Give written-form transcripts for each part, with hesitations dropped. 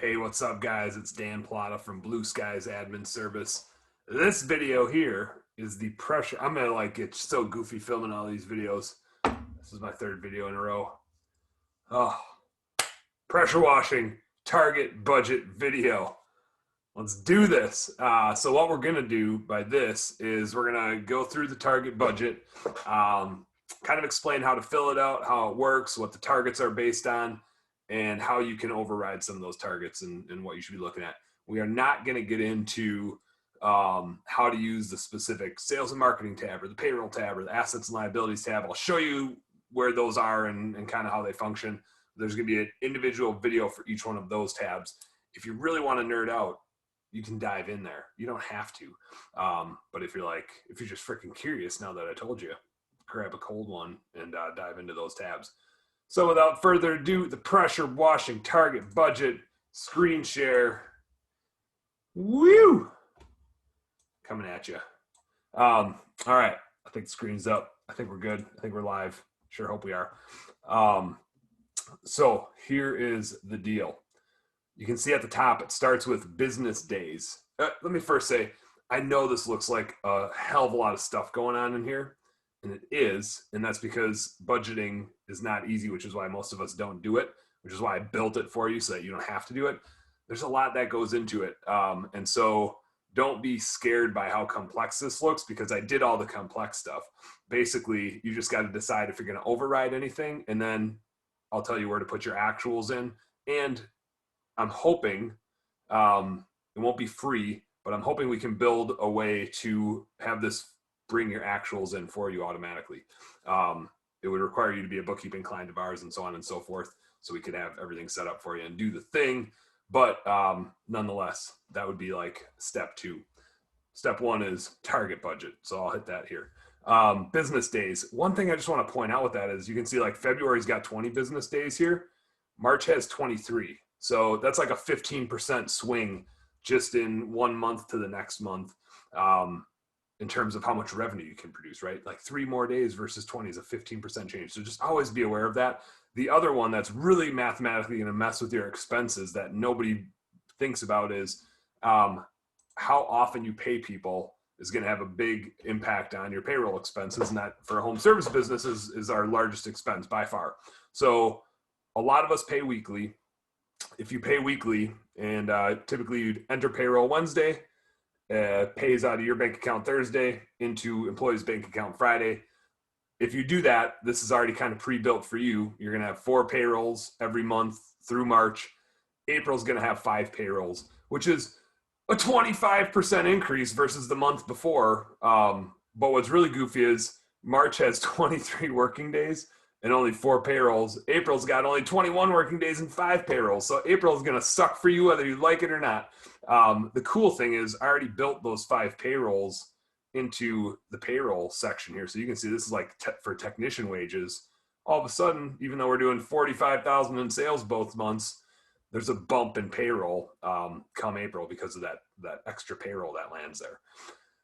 Hey, what's up, guys? It's Dan Plata from Blue Skies Admin Service. This video here is the pressure. I'm gonna get so goofy filming all these videos. This is my third video in a row. Oh, pressure washing target budget video. Let's do this. So what we're gonna do by this is we're gonna go through the target budget, kind of explain how to fill it out, how it works, what the targets are based on, and how you can override some of those targets and what you should be looking at. We are not going to get into how to use the specific sales and marketing tab or the payroll tab or the assets and liabilities tab. I'll show you where those are and kind of how they function. There's going to be an individual video for each one of those tabs. If you really want to nerd out, you can dive in there. You don't have to. But if you're just freaking curious now that I told you, grab a cold one and dive into those tabs. So without further ado, the pressure washing target budget screen share. Woo! Coming at you. All right. I think the screen's up. I think we're good. I think we're live. Sure hope we are. So here is the deal. You can see at the top, it starts with business days. Let me first say, I know this looks like a hell of a lot of stuff going on in here. And it is, and that's because budgeting is not easy, which is why most of us don't do it, which is why I built it for you so that you don't have to do it. There's a lot that goes into it. And so don't be scared by how complex this looks, because I did all the complex stuff. Basically, you just got to decide if you're going to override anything, and then I'll tell you where to put your actuals in. And I'm hoping, it won't be free, but I'm hoping we can build a way to have this bring your actuals in for you automatically. It would require you to be a bookkeeping client of ours and so on and so forth, so we could have everything set up for you and do the thing. But nonetheless, that would be like step 2. Step 1 is target budget. So I'll hit that here. Business days. One thing I just want to point out with that is you can see like February's got 20 business days here. March has 23. So that's like a 15% swing just in one month to the next month. In terms of how much revenue you can produce, right? Like 3 more days versus 20 is a 15% change. So just always be aware of that. The other one that's really mathematically going to mess with your expenses that nobody thinks about is how often you pay people is going to have a big impact on your payroll expenses. And that for a home service business is our largest expense by far. So a lot of us pay weekly. If you pay weekly and typically you'd enter payroll Wednesday, pays out of your bank account Thursday into employee's bank account Friday. If you do that, this is already kind of pre-built for you. You're going to have 4 payrolls every month through March. April's going to have 5 payrolls, which is a 25% increase versus the month before. But what's really goofy is March has 23 working days and only 4 payrolls. April's got only 21 working days and 5 payrolls. So April is going to suck for you whether you like it or not. The cool thing is I already built those 5 payrolls into the payroll section here. So you can see this is like for technician wages. All of a sudden, even though we're doing 45,000 in sales both months, there's a bump in payroll come April because of that extra payroll that lands there.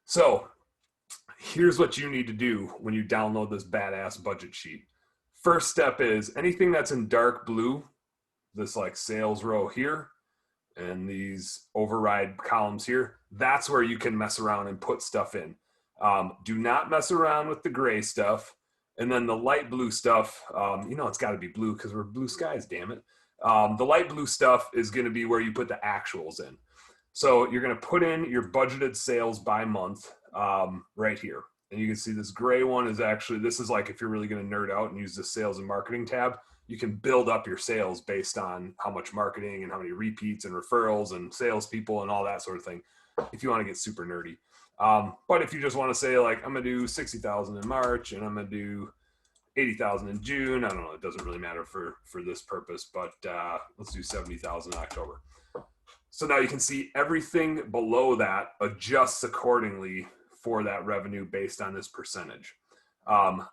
So here's what you need to do when you download this badass budget sheet. First step is anything that's in dark blue, this like sales row here, and these override columns here, that's where you can mess around and put stuff in. Do not mess around with the gray stuff. And then the light blue stuff, it's got to be blue because we're blue skies, damn it. The light blue stuff is going to be where you put the actuals in. So you're going to put in your budgeted sales by month right here. And you can see this gray one is actually, this is like if you're really going to nerd out and use the sales and marketing tab, you can build up your sales based on how much marketing and how many repeats and referrals and salespeople and all that sort of thing, if you want to get super nerdy. But if you just want to say like, I'm going to do 60,000 in March and I'm going to do 80,000 in June, I don't know, it doesn't really matter for this purpose, but let's do 70,000 in October. So now you can see everything below that adjusts accordingly for that revenue based on this percentage.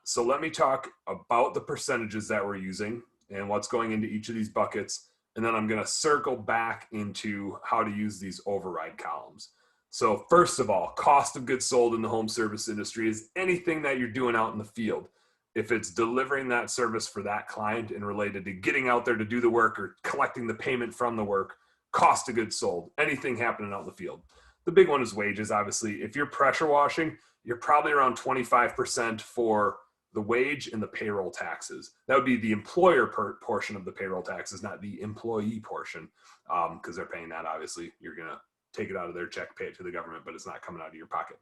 So let me talk about the percentages that we're using and what's going into each of these buckets. And then I'm going to circle back into how to use these override columns. So first of all, cost of goods sold in the home service industry is anything that you're doing out in the field. If it's delivering that service for that client and related to getting out there to do the work or collecting the payment from the work, cost of goods sold, anything happening out in the field. The big one is wages, obviously. If you're pressure washing, you're probably around 25% for the wage and the payroll taxes. That would be the employer portion of the payroll taxes, not the employee portion, because they're paying that, obviously. You're going to take it out of their check, pay it to the government, but it's not coming out of your pocket.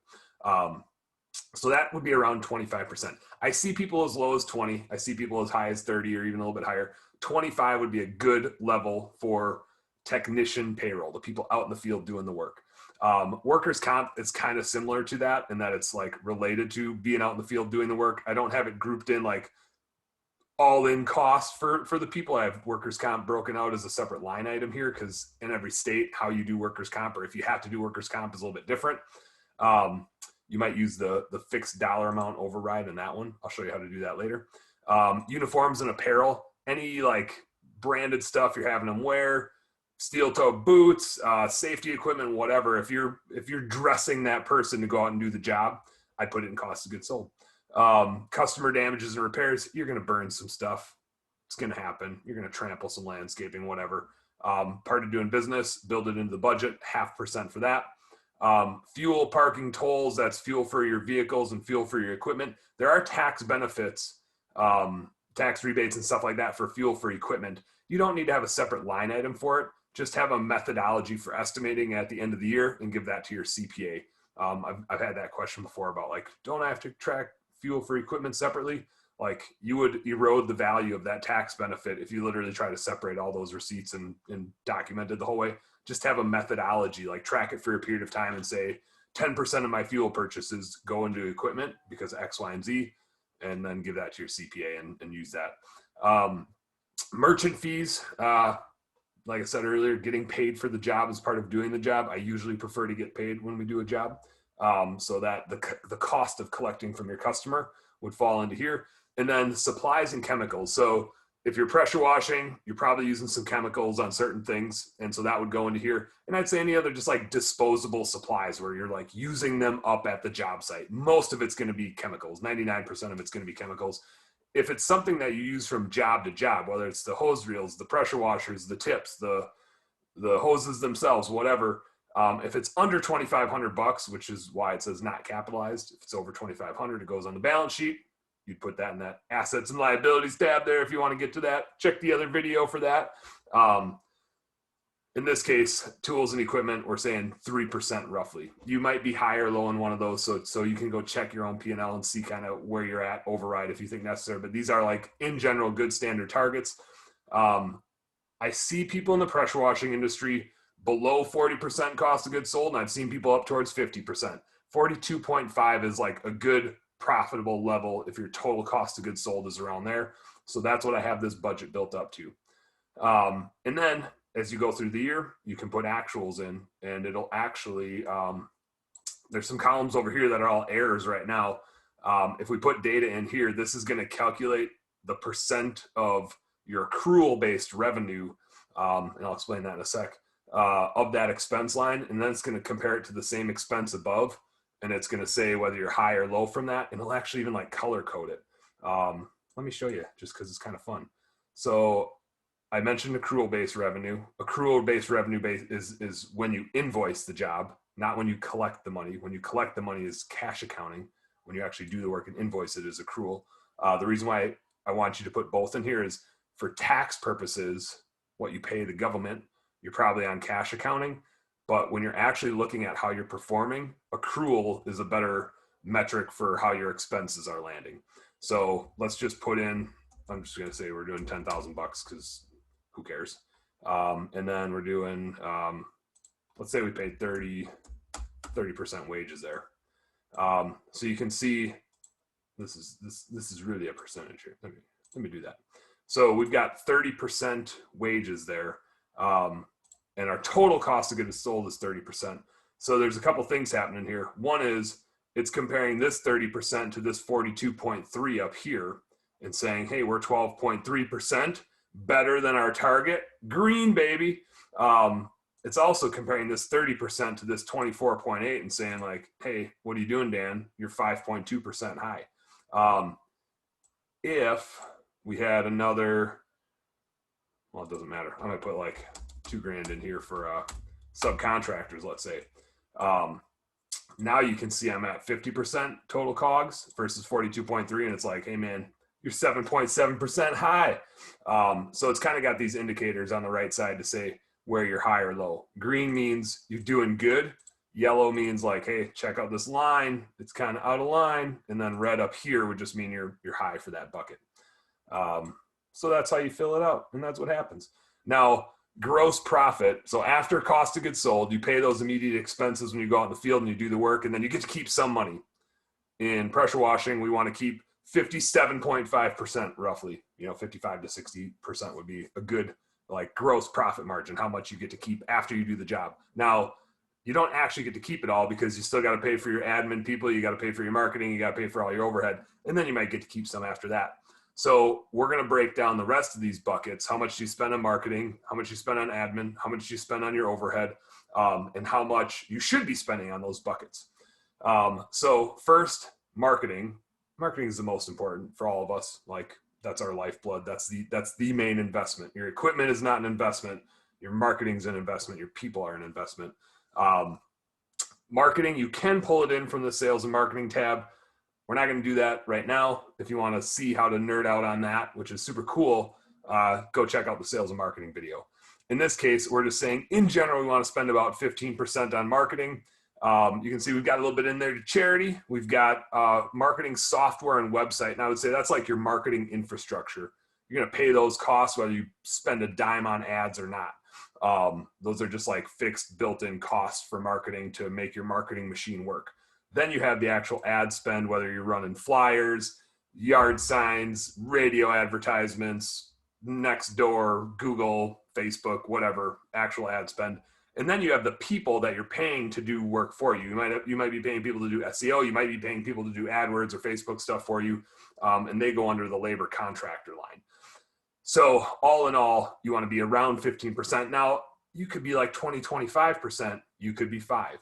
So that would be around 25%. I see people as low as 20. I see people as high as 30 or even a little bit higher. 25 would be a good level for technician payroll, the people out in the field doing the work. Workers' comp is kind of similar to that in that it's like related to being out in the field doing the work. I don't have it grouped in like all in cost for the people. I have workers' comp broken out as a separate line item here because in every state, how you do workers' comp, or if you have to do workers' comp, is a little bit different. You might use the fixed dollar amount override in that one. I'll show you how to do that later. Uniforms and apparel, any like branded stuff you're having them wear, steel toe boots, safety equipment, whatever. If you're dressing that person to go out and do the job, I put it in cost of goods sold. Customer damages and repairs, you're going to burn some stuff. It's going to happen. You're going to trample some landscaping, whatever. Part of doing business, build it into the budget, 0.5% for that. Fuel, parking, tolls, that's fuel for your vehicles and fuel for your equipment. There are tax benefits, tax rebates and stuff like that for fuel for equipment. You don't need to have a separate line item for it. Just have a methodology for estimating at the end of the year and give that to your CPA. I've had that question before about like, don't I have to track fuel for equipment separately? Like you would erode the value of that tax benefit if you literally try to separate all those receipts and document it the whole way. Just have a methodology, like track it for a period of time and say 10% of my fuel purchases go into equipment because X, Y, and Z, and then give that to your CPA and use that. Merchant fees, like I said earlier, getting paid for the job is part of doing the job. I usually prefer to get paid when we do a job, so that the cost of collecting from your customer would fall into here. And then supplies and chemicals. So if you're pressure washing, you're probably using some chemicals on certain things. And so that would go into here. And I'd say any other just like disposable supplies where you're like using them up at the job site. Most of it's going to be chemicals. 99% of it's going to be chemicals. If it's something that you use from job to job, whether it's the hose reels, the pressure washers, the tips, the hoses themselves, whatever, if it's under $2,500, which is why it says not capitalized, if it's over $2,500, it goes on the balance sheet. You'd put that in that assets and liabilities tab there if you want to get to that. Check the other video for that. In this case, tools and equipment, we're saying 3% roughly. You might be high or low in one of those, so you can go check your own P&L and see kind of where you're at, override if you think necessary. But these are like, in general, good standard targets. I see people in the pressure washing industry below 40% cost of goods sold, and I've seen people up towards 50%. 42.5 is like a good profitable level if your total cost of goods sold is around there. So that's what I have this budget built up to. And then as you go through the year, you can put actuals in, and it'll actually, there's some columns over here that are all errors right now. If we put data in here, this is going to calculate the percent of your accrual-based revenue, and I'll explain that in a sec, of that expense line, and then it's going to compare it to the same expense above, and it's going to say whether you're high or low from that, and it'll actually even like color code it. Let me show you just because it's kind of fun. So I mentioned accrual-based revenue. Accrual-based revenue is when you invoice the job, not when you collect the money. When you collect the money is cash accounting. When you actually do the work and invoice it is accrual. The reason why I want you to put both in here is for tax purposes, what you pay the government, you're probably on cash accounting. But when you're actually looking at how you're performing, accrual is a better metric for how your expenses are landing. So let's just put in, I'm just going to say we're doing $10,000 because who cares? And then we're doing, let's say we paid 30% wages there. So you can see this is really a percentage here. Let me do that. So we've got 30% wages there. And our total cost of goods sold is 30%. So there's a couple things happening here. One is it's comparing this 30% to this 42.3 up here and saying, hey, we're 12.3% better than our target. Green, baby. It's also comparing this 30% to this 24.8 and saying like, hey, what are you doing, Dan? You're 5.2% high. If we had another, well, it doesn't matter. I'm going to put like $2,000 in here for subcontractors, let's say. Now you can see I'm at 50% total COGS versus 42.3, and it's like, hey man, you're 7.7% high. So it's kind of got these indicators on the right side to say where you're high or low. Green means you're doing good. Yellow means like, hey, check out this line. It's kind of out of line. And then red up here would just mean you're high for that bucket. So that's how you fill it out, and that's what happens. Now, gross profit. So after cost of goods sold, you pay those immediate expenses when you go out in the field and you do the work, and then you get to keep some money. In pressure washing, we want to keep 57.5% roughly. 55 to 60% would be a good like gross profit margin, how much you get to keep after you do the job. Now, you don't actually get to keep it all because you still got to pay for your admin people, you got to pay for your marketing, you got to pay for all your overhead, and then you might get to keep some after that. So we're going to break down the rest of these buckets. How much do you spend on marketing? How much you spend on admin? How much do you spend on your overhead? And how much you should be spending on those buckets. So first, marketing. Marketing is the most important for all of us. Like that's our lifeblood. That's the main investment. Your equipment is not an investment. Your marketing is an investment. Your people are an investment. Marketing, you can pull it in from the sales and marketing tab. We're not going to do that right now. If you want to see how to nerd out on that, which is super cool, go check out the sales and marketing video. In this case, we're just saying, in general, we want to spend about 15% on marketing. You can see we've got a little bit in there to charity. We've got marketing software and website. And I would say that's like your marketing infrastructure. You're going to pay those costs whether you spend a dime on ads or not. Those are just like fixed built-in costs for marketing to make your marketing machine work. Then you have the actual ad spend, whether you're running flyers, yard signs, radio advertisements, Nextdoor, Google, Facebook, whatever, actual ad spend. And then you have the people that you're paying to do work for you. You might be paying people to do SEO. You might be paying people to do AdWords or Facebook stuff for you. And they go under the labor contractor line. So all in all, you want to be around 15%. Now, you could be like 20, 25%. You could be 5.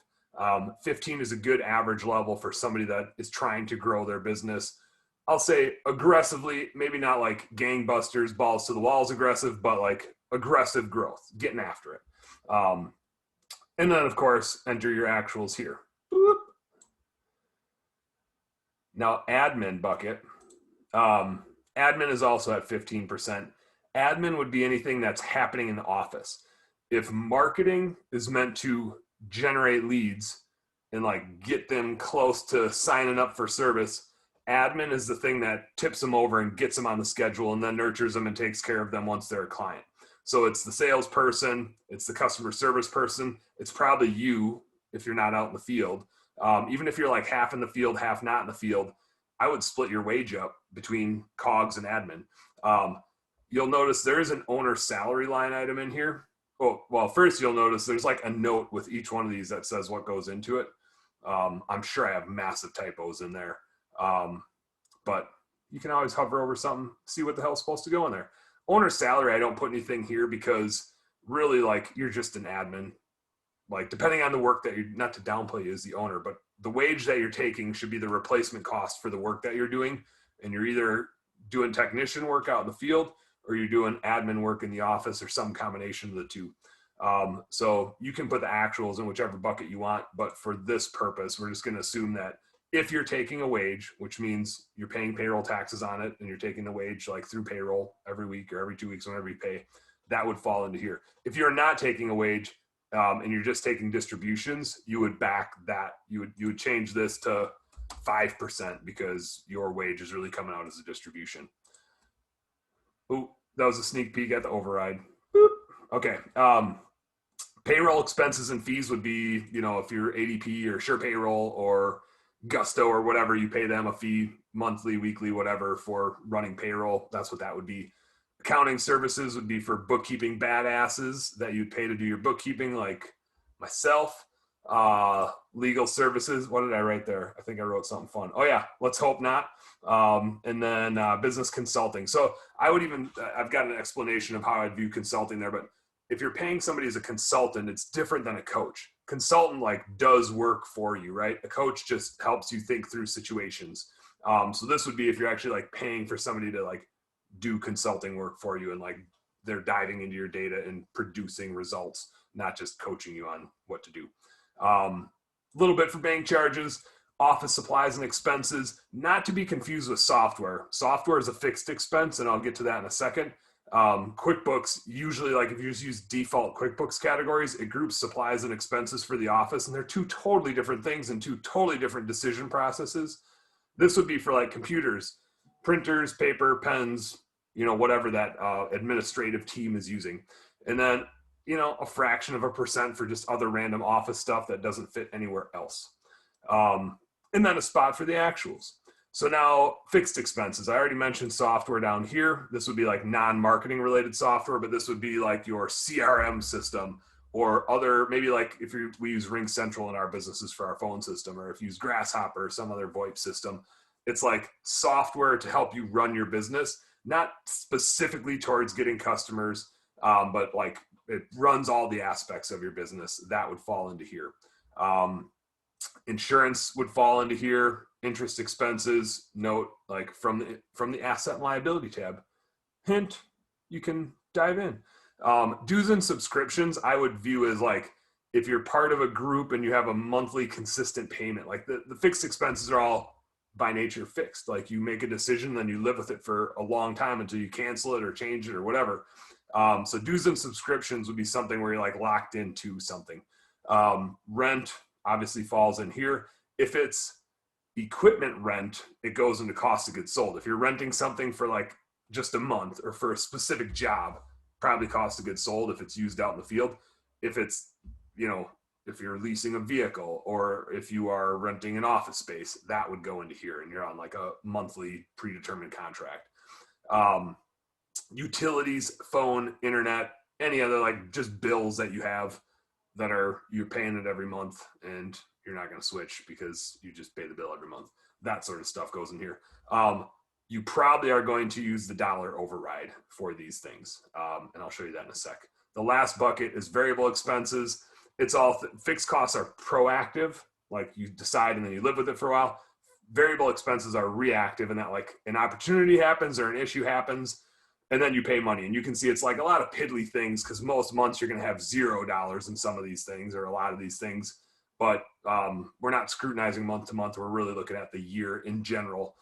15 is a good average level for somebody that is trying to grow their business. I'll say aggressively, maybe not like gangbusters, balls to the walls aggressive, but like aggressive growth, getting after it. And then of course, enter your actuals here. Boop. Now admin bucket. Admin is also at 15%. Admin would be anything that's happening in the office. If marketing is meant to generate leads and like get them close to signing up for service, admin is the thing that tips them over and gets them on the schedule and then nurtures them and takes care of them once they're a client. So it's the salesperson, it's the customer service person, it's probably you if you're not out in the field. Even if you're like half in the field, half not in the field, I would split your wage up between COGS and admin. You'll notice there is an owner salary line item in here. Oh, well, first you'll notice there's like a note with each one of these that says what goes into it. I'm sure I have massive typos in there. But you can always hover over something, see what the hell's supposed to go in there. Owner salary, I don't put anything here because really like you're just an admin. Like depending on the work that you're, not to downplay you as the owner, but the wage that you're taking should be the replacement cost for the work that you're doing. And you're either doing technician work out in the field or you're doing admin work in the office or some combination of the two. So you can put the actuals in whichever bucket you want, but for this purpose, we're just going to assume that if you're taking a wage, which means you're paying payroll taxes on it and you're taking the wage like through payroll every week or every 2 weeks, whenever you pay, that would fall into here. If you're not taking a wage and you're just taking distributions, you would back that. You would change this to 5% because your wage is really coming out as a distribution. Ooh, that was a sneak peek at the override. Boop. Okay. Payroll expenses and fees would be, if you're ADP or Sure Payroll or Gusto or whatever, you pay them a fee monthly, weekly, whatever for running payroll. That's what that would be. Accounting services would be for bookkeeping badasses that you'd pay to do your bookkeeping, like myself. Legal services. What did I write there? I think I wrote something fun. Oh yeah, let's hope not. And then business consulting. So I've got an explanation of how I'd view consulting there, but if you're paying somebody as a consultant, it's different than a coach. Consultant like does work for you, right? A coach just helps you think through situations. So this would be if you're actually like paying for somebody to like do consulting work for you and like they're diving into your data and producing results, not just coaching you on what to do. A little bit for bank charges, office supplies and expenses, not to be confused with software. Software is a fixed expense, and I'll get to that in a second. QuickBooks, usually, like if you just use default QuickBooks categories, it groups supplies and expenses for the office, and they're two totally different things and two totally different decision processes. This would be for like computers, printers, paper, pens, whatever that administrative team is using. And then, a fraction of a percent for just other random office stuff that doesn't fit anywhere else. And then a spot for the actuals. So now fixed expenses. I already mentioned software down here. This would be like non-marketing related software, but this would be like your CRM system or other, maybe like if we use RingCentral in our businesses for our phone system, or if you use Grasshopper or some other VoIP system. It's like software to help you run your business, not specifically towards getting customers, but like it runs all the aspects of your business. That would fall into here. Insurance would fall into here. Interest expenses, note like from the asset and liability tab. Hint, you can dive in. Dues and subscriptions, I would view as like if you're part of a group and you have a monthly consistent payment, like the fixed expenses are all by nature fixed. Like you make a decision, then you live with it for a long time until you cancel it or change it or whatever. So dues and subscriptions would be something where you're like locked into something. Rent obviously falls in here. If it's equipment rent, it goes into cost of goods sold. If you're renting something for like just a month or for a specific job, probably cost of goods sold if it's used out in the field. If it's, if you're leasing a vehicle or if you are renting an office space, that would go into here and you're on like a monthly predetermined contract. Utilities, phone, internet, any other like just bills that you have that you're paying it every month and you're not going to switch because you just pay the bill every month. That sort of stuff goes in here. You probably are going to use the dollar override for these things. And I'll show you that in a sec. The last bucket is variable expenses. It's all fixed costs are proactive, like you decide and then you live with it for a while. Variable expenses are reactive, and that like an opportunity happens or an issue happens, and then you pay money. And you can see it's like a lot of piddly things because most months you're going to have $0 in some of these things or a lot of these things. But we're not scrutinizing month to month. We're really looking at the year in general.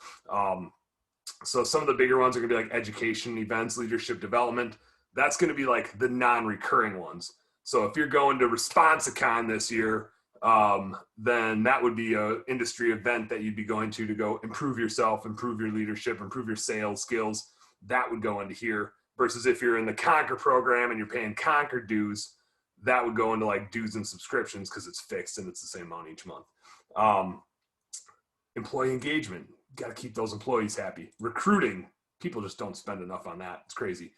So some of the bigger ones are going to be like education, events, leadership development. That's going to be like the non-recurring ones. So if you're going to ResponsiCon this year, then that would be an industry event that you'd be going to go improve yourself, improve your leadership, improve your sales skills. That would go into here. Versus if you're in the Conquer program and you're paying Conquer dues, that would go into like dues and subscriptions because it's fixed and it's the same amount each month. Employee engagement, got to keep those employees happy. Recruiting, people just don't spend enough on that. It's crazy.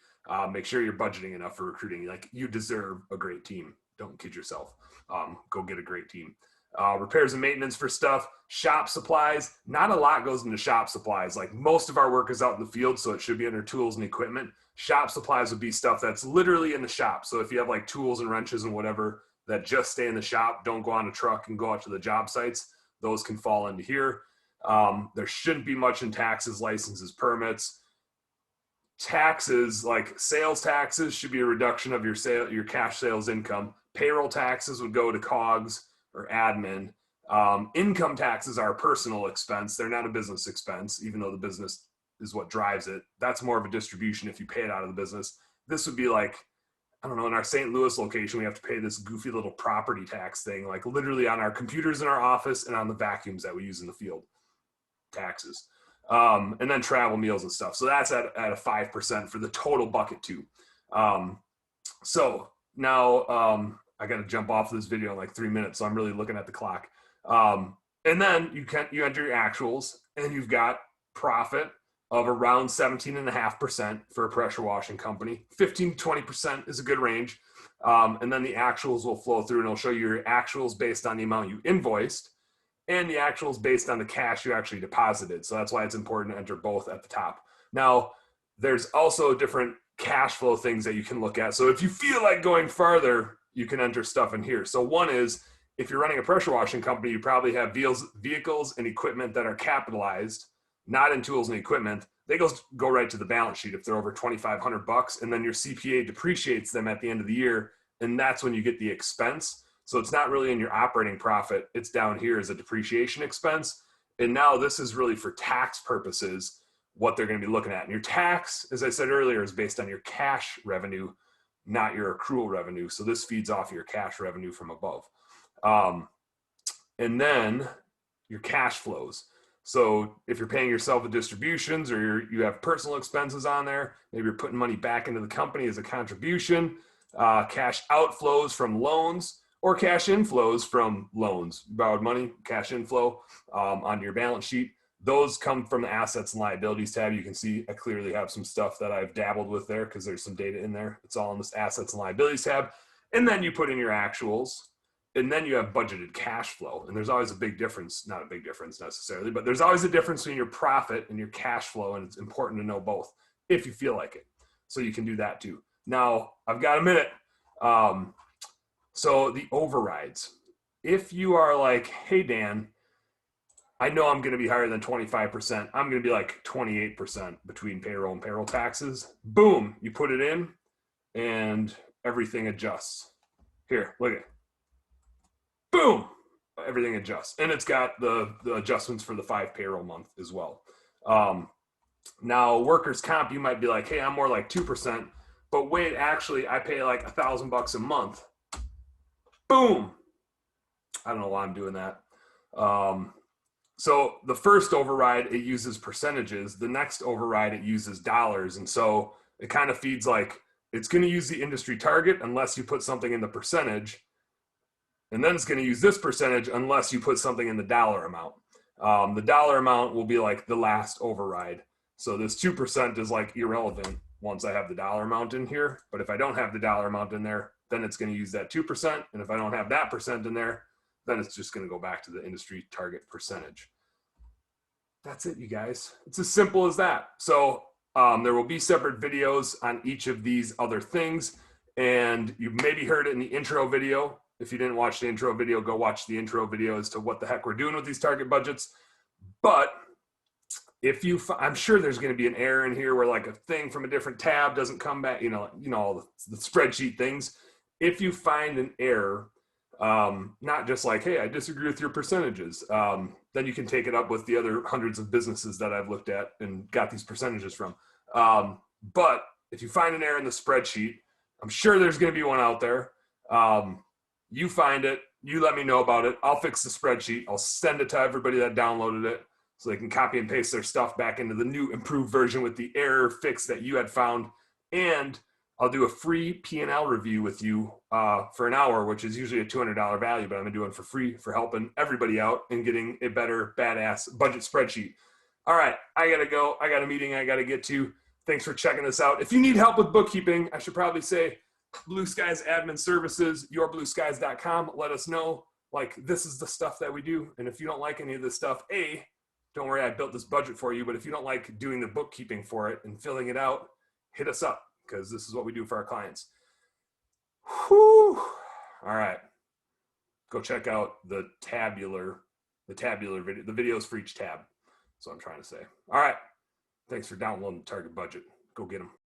Make sure you're budgeting enough for recruiting. Like you deserve a great team. Don't kid yourself. Go get a great team. Repairs and maintenance for stuff. Shop supplies. Not a lot goes into shop supplies. Like most of our work is out in the field, so it should be under tools and equipment. Shop supplies would be stuff that's literally in the shop. So if you have like tools and wrenches and whatever that just stay in the shop, don't go on a truck and go out to the job sites, those can fall into here. There shouldn't be much in taxes, licenses, permits. Taxes, like sales taxes, should be a reduction of your cash sales income. Payroll taxes would go to COGS or admin. Income taxes are a personal expense. They're not a business expense, even though the business is what drives it. That's more of a distribution if you pay it out of the business. This would be like, I don't know, in our St. Louis location, we have to pay this goofy little property tax thing, like literally on our computers in our office and on the vacuums that we use in the field. Taxes. And then travel, meals and stuff. So that's at a 5% for the total bucket too. So now I got to jump off this video in like 3 minutes. So I'm really looking at the clock. And then you enter your actuals and you've got profit of around 17.5% for a pressure washing company. 15 to 20% is a good range. And then the actuals will flow through and it'll show you your actuals based on the amount you invoiced and the actuals based on the cash you actually deposited. So that's why it's important to enter both at the top. Now, there's also different cash flow things that you can look at. So if you feel like going farther, you can enter stuff in here. So one is, if you're running a pressure washing company, you probably have vehicles and equipment that are capitalized, not in tools and equipment. they go right to the balance sheet if they're over $2,500, and then your CPA depreciates them at the end of the year, and that's when you get the expense. So it's not really in your operating profit. It's down here as a depreciation expense. And now this is really for tax purposes, what they're going to be looking at. And your tax, as I said earlier, is based on your cash revenue, not your accrual revenue. So this feeds off your cash revenue from above. And then your cash flows. So if you're paying yourself with distributions, or you have personal expenses on there, maybe you're putting money back into the company as a contribution, cash outflows from loans, or cash inflows from loans, borrowed money, cash inflow onto your balance sheet. Those come from the assets and liabilities tab. You can see I clearly have some stuff that I've dabbled with there because there's some data in there. It's all in this assets and liabilities tab. And then you put in your actuals, and then you have budgeted cash flow. And there's always a big difference, not a big difference necessarily, but there's always a difference between your profit and your cash flow. And it's important to know both if you feel like it. So you can do that too. Now, I've got a minute. So the overrides. If you are like, hey, Dan, I know I'm going to be higher than 25%. I'm going to be like 28% between payroll and payroll taxes. Boom, you put it in and everything adjusts. Here, look at it. Boom, everything adjusts. And it's got the adjustments for the 5 payroll month as well. Now, workers' comp, you might be like, hey, I'm more like 2%. But wait, actually, I pay like $1,000 a month. Boom. I don't know why I'm doing that. So the first override, it uses percentages. The next override, it uses dollars. And so it kind of feeds like, it's going to use the industry target unless you put something in the percentage. And then it's going to use this percentage unless you put something in the dollar amount. The dollar amount will be like the last override. So this 2% is like irrelevant once I have the dollar amount in here. But if I don't have the dollar amount in there, then it's going to use that 2%. And if I don't have that percent in there, then it's just going to go back to the industry target percentage. That's it, you guys. It's as simple as that. So there will be separate videos on each of these other things. And you maybe heard it in the intro video. If you didn't watch the intro video, go watch the intro video as to what the heck we're doing with these target budgets. But if I'm sure there's going to be an error in here where like a thing from a different tab doesn't come back, all the spreadsheet things. If you find an error, not just like, hey, I disagree with your percentages, then you can take it up with the other hundreds of businesses that I've looked at and got these percentages from. But if you find an error in the spreadsheet, I'm sure there's going to be one out there. You find it, you let me know about it. I'll fix the spreadsheet. I'll send it to everybody that downloaded it so they can copy and paste their stuff back into the new improved version with the error fix that you had found. And I'll do a free P&L review with you for an hour, which is usually a $200 value, but I'm gonna do it for free for helping everybody out and getting a better badass budget spreadsheet. All right, I gotta go. I got a meeting I gotta get to. Thanks for checking this out. If you need help with bookkeeping, I should probably say Blue Skies Admin Services, yourblueskies.com. Let us know, like, this is the stuff that we do. And if you don't like any of this stuff, don't worry, I built this budget for you. But if you don't like doing the bookkeeping for it and filling it out, hit us up, because this is what we do for our clients. Whew. All right. Go check out the tabular video, the videos for each tab. That's what I'm trying to say. All right. Thanks for downloading the Target Budget. Go get them.